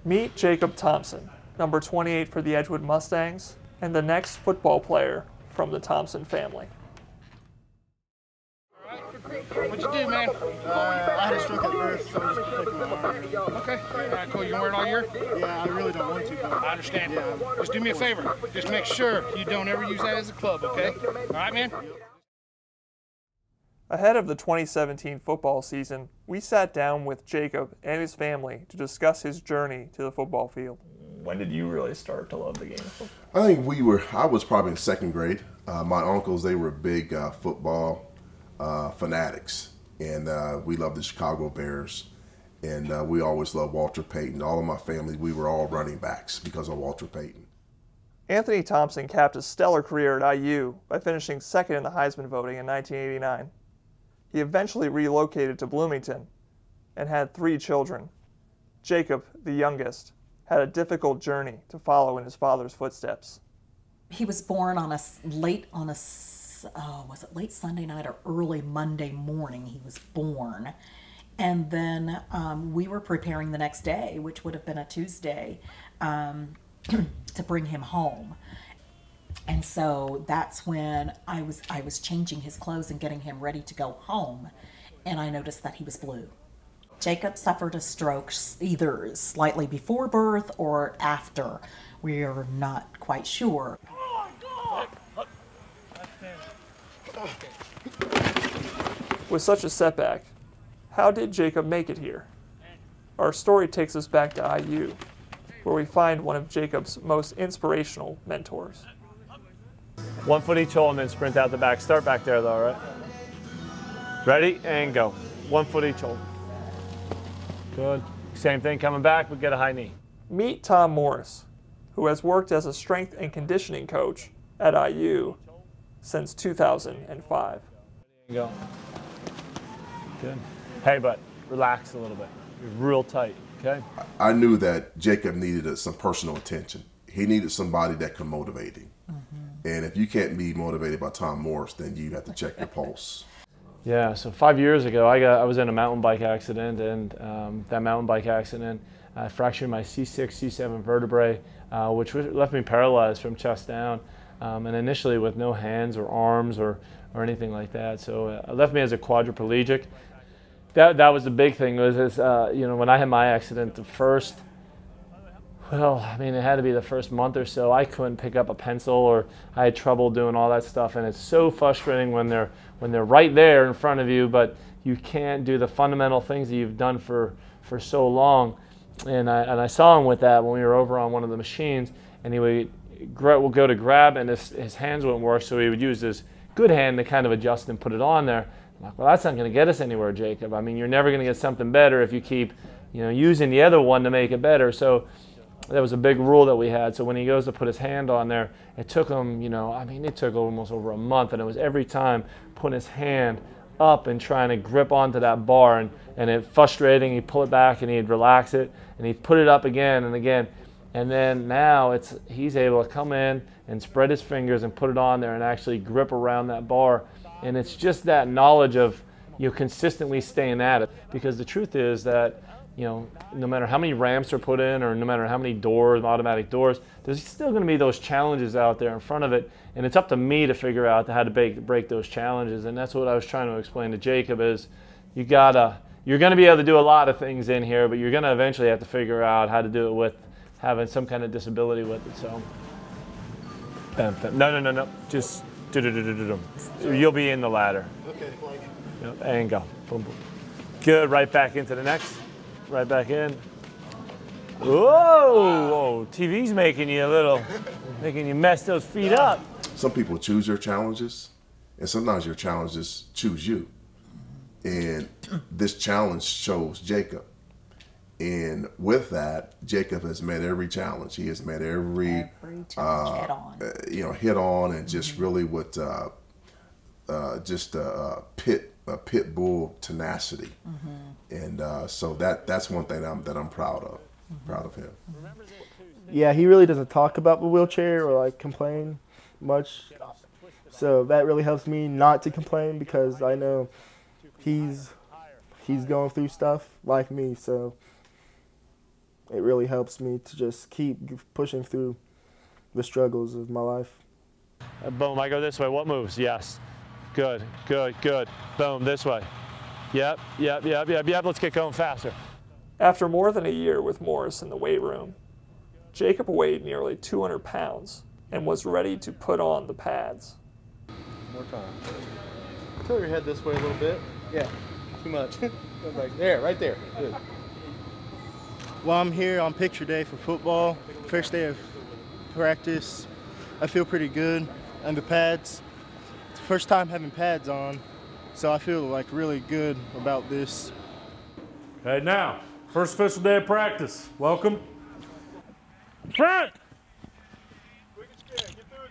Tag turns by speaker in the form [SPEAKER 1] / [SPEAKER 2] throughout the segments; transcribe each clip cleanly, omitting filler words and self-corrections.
[SPEAKER 1] Meet Jacob Thompson, number 28 for the Edgewood Mustangs, and the next football player from the Thompson family.
[SPEAKER 2] What'd you do, man?
[SPEAKER 3] I had a stroke at birth, so I just protected my arm.
[SPEAKER 2] Okay. All right, cool. You wearing all year?
[SPEAKER 3] Yeah, I really don't want to, but
[SPEAKER 2] I understand.
[SPEAKER 3] Yeah.
[SPEAKER 2] Just do me a favor. Just make sure you don't ever use that as a club, okay? All right, man?
[SPEAKER 1] Ahead of the 2017 football season, we sat down with Jacob and his family to discuss his journey to the football field.
[SPEAKER 4] When did you really start to love the game of football?
[SPEAKER 5] I think I was probably in second grade. My uncles, they were big football fanatics, and we loved the Chicago Bears, and we always loved Walter Payton. All of my family, we were all running backs because of Walter Payton.
[SPEAKER 1] Anthony Thompson capped a stellar career at IU by finishing second in the Heisman voting in 1989. He eventually relocated to Bloomington and had 3 children. Jacob, the youngest, had a difficult journey to follow in his father's footsteps.
[SPEAKER 6] He was born on late Sunday night or early Monday morning he was born. And then we were preparing the next day, which would have been a Tuesday, to bring him home. And so that's when I was changing his clothes and getting him ready to go home, and I noticed that he was blue. Jacob suffered a stroke either slightly before birth or after. We're not quite sure.
[SPEAKER 1] With such a setback, how did Jacob make it here? Our story takes us back to IU, where we find one of Jacob's most inspirational mentors.
[SPEAKER 7] 1 foot each hole and then sprint out the back. Start back there though, right? Ready, and go. 1 foot each hole. Good. Same thing coming back, but get a high knee.
[SPEAKER 1] Meet Tom Morris, who has worked as a strength and conditioning coach at IU since 2005.
[SPEAKER 7] There you go. Good. Hey, but relax a little bit. You're real tight, okay?
[SPEAKER 5] I knew that Jacob needed some personal attention. He needed somebody that could motivate him. And if you can't be motivated by Tom Morris, then you have to check your pulse.
[SPEAKER 7] Yeah, so 5 years ago, I was in a mountain bike accident, and that mountain bike accident, I fractured my C6, C7 vertebrae, which left me paralyzed from chest down, and initially with no hands or arms or anything like that. So it left me as a quadriplegic. That was the big thing. Was when I had my accident, it had to be the first month or so. I couldn't pick up a pencil, or I had trouble doing all that stuff, and it's so frustrating when they're right there in front of you, but you can't do the fundamental things that you've done for so long. And I saw him with that when we were over on one of the machines, and he would go to grab, and his hands wouldn't work, so he would use his good hand to kind of adjust and put it on there. I'm like, well, that's not going to get us anywhere, Jacob. I mean, you're never going to get something better if you keep using the other one to make it better. So that was a big rule that we had. So when he goes to put his hand on there, it took him, it took almost over a month, and it was every time putting his hand up and trying to grip onto that bar, and it frustrating. He'd pull it back and he'd relax it, and he'd put it up again and again. And then now he's able to come in and spread his fingers and put it on there and actually grip around that bar. And it's just that knowledge of consistently staying at it, because the truth is that no matter how many ramps are put in, or no matter how many doors, automatic doors, there's still going to be those challenges out there in front of it, and it's up to me to figure out how to break those challenges. And that's what I was trying to explain to Jacob is you're going to be able to do a lot of things in here, but you're going to eventually have to figure out how to do it with having some kind of disability with it. So no, just you'll be in the ladder.
[SPEAKER 3] Okay, like.
[SPEAKER 7] Yep, and go. Boom, boom. Good. Right back into the next. Right back in. Whoa! TV's making you mess those feet up.
[SPEAKER 5] Some people choose their challenges, and sometimes your challenges choose you. And this challenge chose Jacob. And with that, Jacob has met every challenge. He has met every
[SPEAKER 6] challenge
[SPEAKER 5] hit on, and just really with just a pit bull tenacity. And so that's one thing that I'm proud of. Proud of him.
[SPEAKER 3] Yeah, he really doesn't talk about the wheelchair or complain much. So that really helps me not to complain, because I know he's going through stuff like me. So it really helps me to just keep pushing through the struggles of my life.
[SPEAKER 7] Boom, I go this way. What moves? Yes. Good, good, good. Boom, this way. Yep, yep, yep, yep, yep. Let's get going faster.
[SPEAKER 1] After more than a year with Morris in the weight room, Jacob weighed nearly 200 pounds and was ready to put on the pads.
[SPEAKER 8] More time. Tilt your head this way a little bit. Yeah, too much. Like there, right there. Good. Well, I'm here on picture day for football. First day of practice. I feel pretty good. And the pads, it's the first time having pads on, so I feel like really good about this.
[SPEAKER 9] Okay, now, first official day of practice. Welcome. Sprint!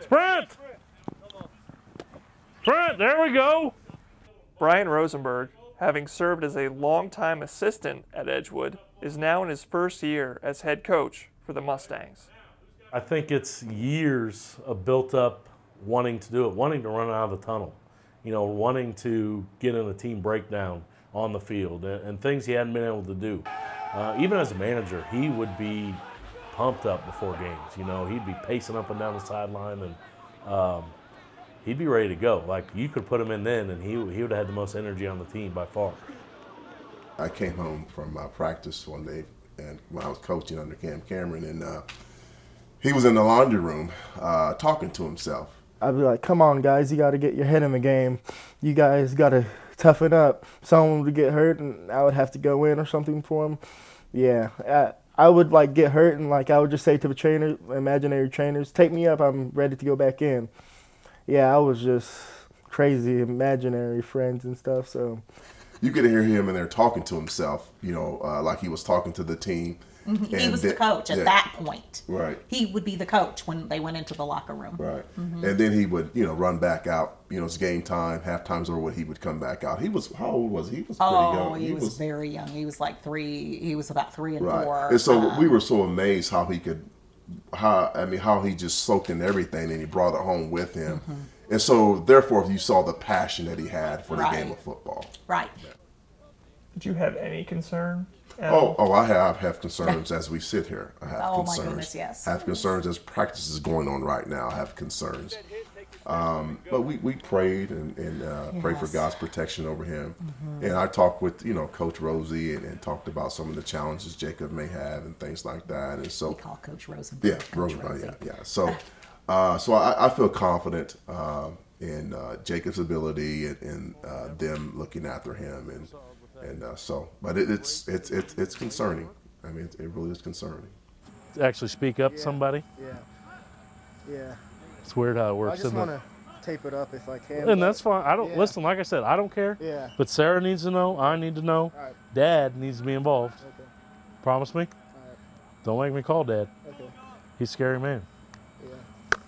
[SPEAKER 9] Sprint! Sprint, there we go.
[SPEAKER 1] Brian Rosenberg, having served as a longtime assistant at Edgewood, is now in his first year as head coach for the Mustangs.
[SPEAKER 9] I think it's years of built up wanting to do it, wanting to run out of the tunnel, you know, wanting to get in a team breakdown on the field and things he hadn't been able to do. Even as a manager, he would be pumped up before games. You know, he'd be pacing up and down the sideline, and he'd be ready to go. Like, you could put him in then, and he would have had the most energy on the team by far.
[SPEAKER 5] I came home from practice one day, and when I was coaching under Cam Cameron, and he was in the laundry room talking to himself.
[SPEAKER 3] I'd be like, come on, guys, you got to get your head in the game. You guys got to toughen up. Someone would get hurt, and I would have to go in or something for him. Yeah, I would, like, get hurt, and, like, I would just say to the trainer, imaginary trainers, take me up, I'm ready to go back in. Yeah, I was just crazy, imaginary friends and stuff, so.
[SPEAKER 5] You could hear him in there talking to himself, you know, like he was talking to the team.
[SPEAKER 6] He was the coach at that point.
[SPEAKER 5] Right.
[SPEAKER 6] He would be the coach when they went into the locker room.
[SPEAKER 5] Right. And then he would, you know, run back out. You know, it's game time, half time's over, he would come back out. He was, how old was he? He was pretty young.
[SPEAKER 6] Oh, he was very young. He was like 3, he was about 3 and 4.
[SPEAKER 5] And so we were so amazed how he could, how he just soaked in everything and he brought it home with him. And so, therefore, you saw the passion that he had for the game of football.
[SPEAKER 6] Right.
[SPEAKER 1] Did you have any concern?
[SPEAKER 5] I have concerns as we sit here. I have concerns.
[SPEAKER 6] My goodness, yes.
[SPEAKER 5] I have concerns as practice is going on right now. I have concerns. But we prayed and prayed for God's protection over him. And I talked with, you know, Coach Rosie and talked about some of the challenges Jacob may have and things like that. And so
[SPEAKER 6] we call Coach Rosenberg.
[SPEAKER 5] Yeah, Rosenberg. Yeah. So, so I feel confident in Jacob's ability and them looking after him and so, but it's concerning. I mean, it really is concerning.
[SPEAKER 9] Actually speak up to somebody.
[SPEAKER 3] Yeah.
[SPEAKER 9] It's weird how it works.
[SPEAKER 3] I just want to tape it up if I can.
[SPEAKER 9] And that's fine. I don't listen. Like I said, I don't care.
[SPEAKER 3] Yeah.
[SPEAKER 9] But Sarah needs to know. I need to know.
[SPEAKER 3] All right.
[SPEAKER 9] Dad needs to be involved.
[SPEAKER 3] Okay.
[SPEAKER 9] Promise me.
[SPEAKER 3] All right.
[SPEAKER 9] Don't make me call Dad.
[SPEAKER 3] Okay.
[SPEAKER 9] He's a scary man.
[SPEAKER 3] Yeah.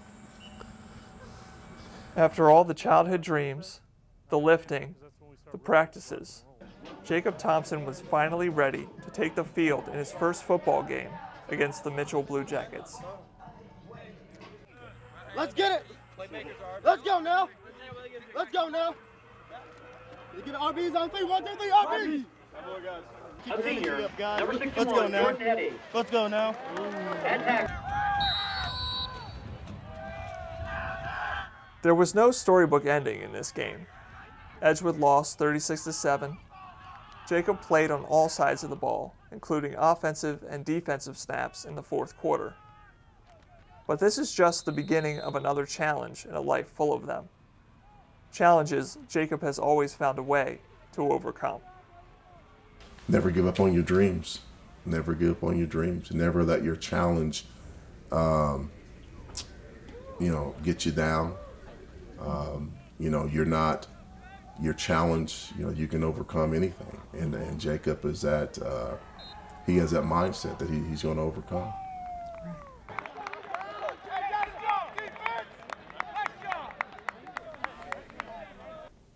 [SPEAKER 1] After all the childhood dreams, the lifting, the practices, Jacob Thompson was finally ready to take the field in his first football game against the Mitchell Blue Jackets.
[SPEAKER 8] Let's get it. Let's go now. Let's go now. You get RBs on 3. 1, 2, 3, RBs. Keep your energy up, guys. Let's go now. Let's go now.
[SPEAKER 1] There was no storybook ending in this game. Edgewood lost 36-7. Jacob played on all sides of the ball, including offensive and defensive snaps in the fourth quarter. But this is just the beginning of another challenge in a life full of them. Challenges Jacob has always found a way to overcome.
[SPEAKER 5] Never give up on your dreams. Never give up on your dreams. Never let your challenge, you know, get you down. You know, your challenge, you know, you can overcome anything. And Jacob is that, he has that mindset that he's going to overcome.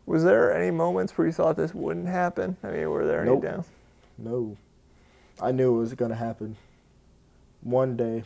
[SPEAKER 1] Was there any moments where you thought this wouldn't happen? I mean, were there any doubts?
[SPEAKER 3] No. I knew it was going to happen. One day.